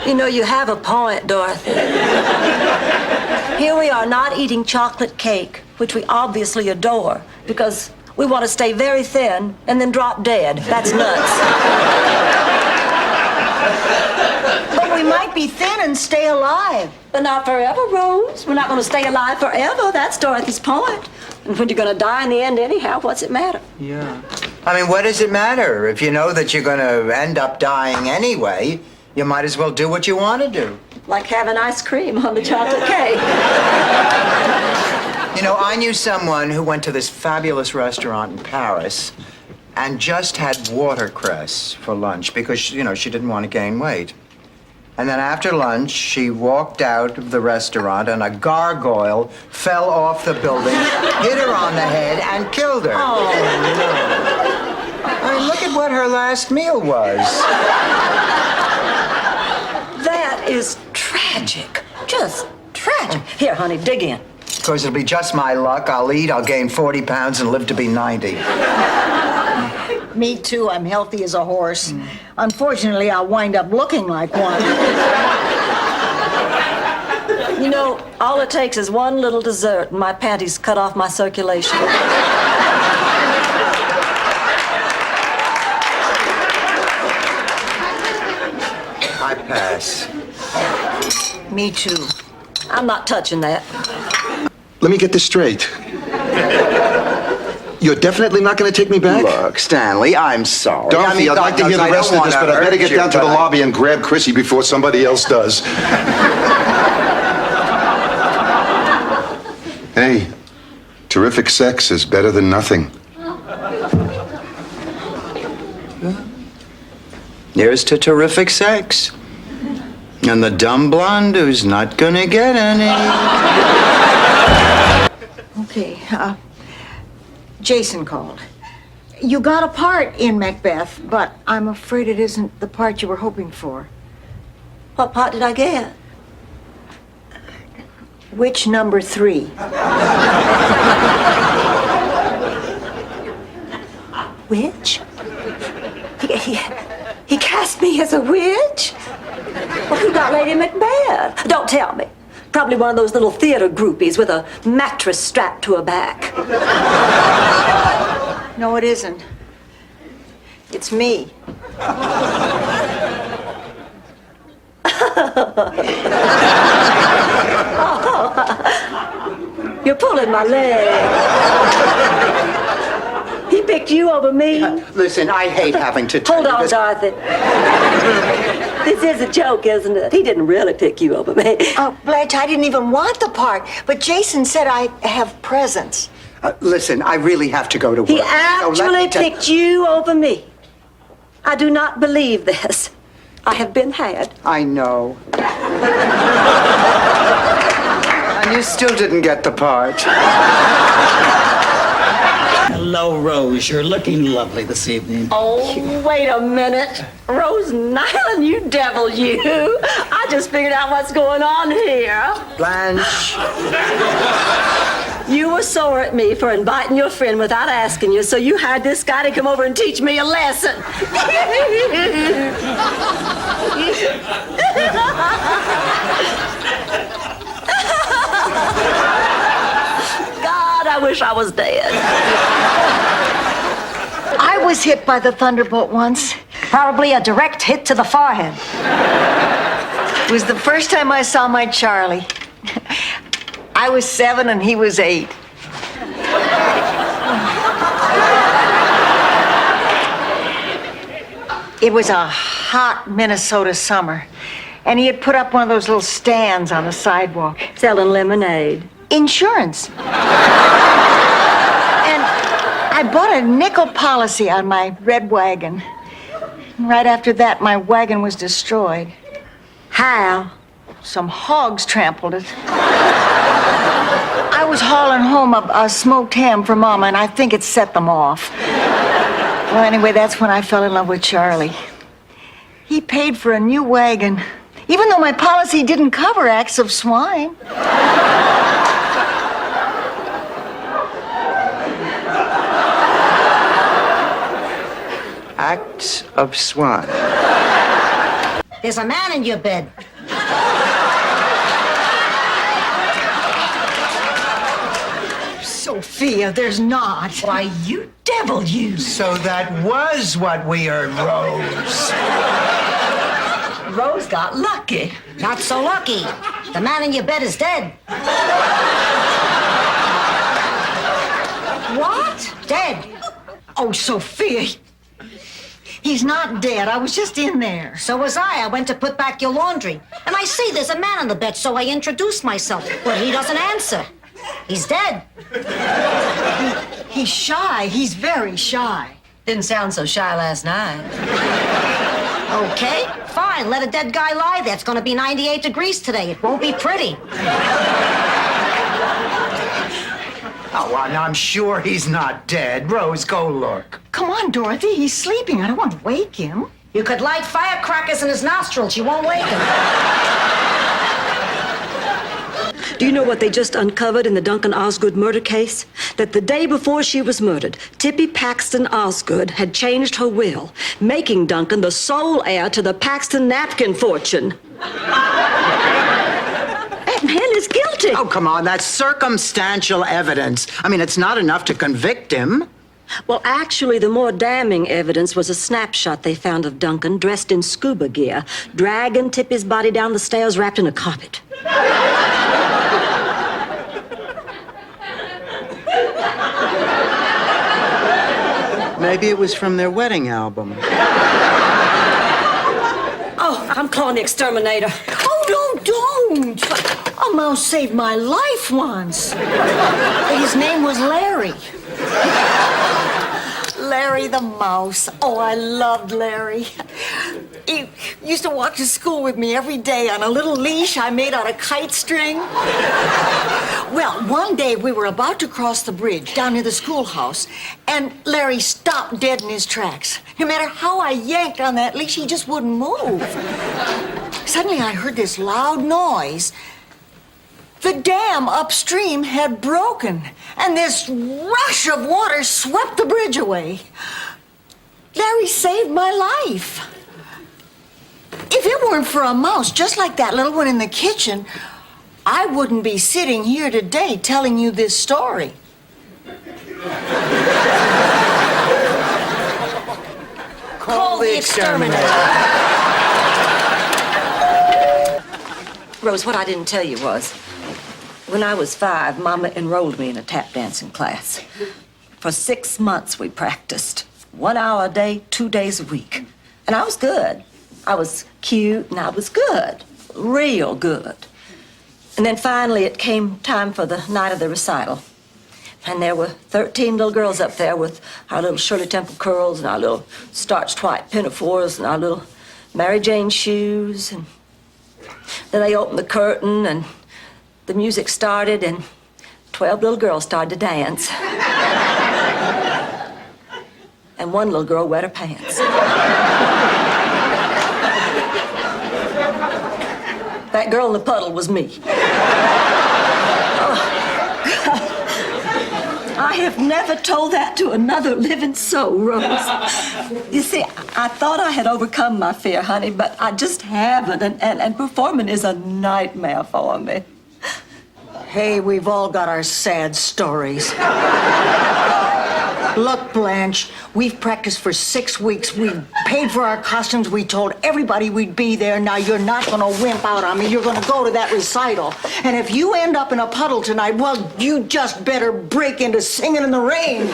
You know, you have a point, Dorothy. Here we are not eating chocolate cake, which we obviously adore, because we want to stay very thin and then drop dead. That's nuts. But we might be thin and stay alive. But not forever, Rose. We're not going to stay alive forever. That's Dorothy's point. And when you're going to die in the end anyhow, what's it matter? Yeah. I mean, what does it matter? If you know that you're going to end up dying anyway, you might as well do what you want to do. Like having ice cream on the chocolate cake. You know, I knew someone who went to this fabulous restaurant in Paris and just had watercress for lunch because, you know, she didn't want to gain weight. And then after lunch, she walked out of the restaurant and a gargoyle fell off the building, hit her on the head, and killed her. Oh, no. I mean, look at what her last meal was. That is tragic. Just tragic. Here, honey, dig in. Of course, it'll be just my luck. I'll eat, I'll gain 40 pounds, and live to be 90. Me too. I'm healthy as a horse. Unfortunately, I'll wind up looking like one. You know, all it takes is one little dessert and my panties cut off my circulation. I pass. Me too. I'm not touching that. Let me get this straight. You're definitely not going to take me back? Look, Stanley, I'm sorry. Dorothy, I'd like to hear the rest of this, but I better get down to the lobby and grab Chrissy before somebody else does. Hey, terrific sex is better than nothing. Here's to terrific sex. And the dumb blonde who's not gonna get any. Okay, Jason called. You got a part in Macbeth, but I'm afraid it isn't the part you were hoping for. What part did I get? Which number 3? Witch? He cast me as a witch? Well, who got Lady Macbeth? Don't tell me. Probably one of those little theater groupies with a mattress strapped to her back. No, it isn't. It's me. You're pulling my leg. He picked you over me. Listen, I hate having to tell Hold you on, this. Dorothy. This is a joke, isn't it? He didn't really pick you over me. Oh, Blanche, I didn't even want the part, but Jason said I have presents. Listen, I really have to go to work. He So let actually me picked you over me. I do not believe this. I have been had. I know. And you still didn't get the part. Hello, Rose. You're looking lovely this evening. Oh, wait a minute. Rose Nyland, you devil, you. I just figured out what's going on here. Blanche. You were sore at me for inviting your friend without asking you, so you hired this guy to come over and teach me a lesson. God, I wish I was dead. I was hit by the thunderbolt once. Probably a direct hit to the forehead. It was the first time I saw my Charlie. I was 7 and he was 8. It was a hot Minnesota summer, and he had put up one of those little stands on the sidewalk. Selling lemonade. Insurance. And I bought a nickel policy on my red wagon. Right after that, my wagon was destroyed. How? Some hogs trampled it. I was hauling home a smoked ham for Mama, and I think it set them off. Well, anyway, that's when I fell in love with Charlie. He paid for a new wagon, even though my policy didn't cover acts of swine. acts of swine. There's a man in your bed. Sophia, there's not. Why, you devil, you. So that was what we heard, Rose. Rose got lucky. Not so lucky. The man in your bed is dead. What? Dead. Oh, Sophia. He's not dead. I was just in there. So was I. I went to put back your laundry. And I see there's a man on the bed, so I introduced myself. But he doesn't answer. He's dead. He's shy. He's very shy. Didn't sound so shy last night. Okay, fine. Let a dead guy lie there. It's going to be 98 degrees today. It won't be pretty. Oh, well, I'm sure he's not dead. Rose, go look. Come on, Dorothy. He's sleeping. I don't want to wake him. You could light firecrackers in his nostrils. You won't wake him. Do you know what they just uncovered in the Duncan Osgood murder case? That the day before she was murdered, Tippy Paxton Osgood had changed her will, making Duncan the sole heir to the Paxton napkin fortune. That man is guilty. Oh, come on. That's circumstantial evidence. I mean, it's not enough to convict him. Well, actually, the more damning evidence was a snapshot they found of Duncan dressed in scuba gear, dragging Tippy's body down the stairs wrapped in a carpet. Maybe it was from their wedding album. Oh, I'm calling the exterminator. Oh, no, don't. A mouse saved my life once. His name was Larry. Larry the mouse. Oh, I loved Larry. He used to walk to school with me every day on a little leash I made out of kite string. Well, one day we were about to cross the bridge down near the schoolhouse, and Larry stopped dead in his tracks. No matter how I yanked on that leash, he just wouldn't move. Suddenly I heard this loud noise. The dam upstream had broken, and this rush of water swept the bridge away. Larry saved my life. If it weren't for a mouse just like that little one in the kitchen, I wouldn't be sitting here today telling you this story. Call the exterminator. Rose, what I didn't tell you was, when I was 5, Mama enrolled me in a tap dancing class. For 6 months we practiced. 1 hour a day, 2 days a week. And I was good. I was cute and I was good. Real good. And then finally it came time for the night of the recital. And there were 13 little girls up there with our little Shirley Temple curls and our little starched white pinafores and our little Mary Jane shoes. And then they opened the curtain and the music started and 12 little girls started to dance. And one little girl wet her pants. That girl in the puddle was me. I have never told that to another living soul, Rose. You see, I thought I had overcome my fear, honey, but I just haven't, and performing is a nightmare for me. Hey, we've all got our sad stories. Look, Blanche, we've practiced for 6 weeks. We've paid for our costumes. We told everybody we'd be there. Now, you're not going to wimp out on me. You're going to go to that recital. And if you end up in a puddle tonight, well, you just better break into Singing in the Rain.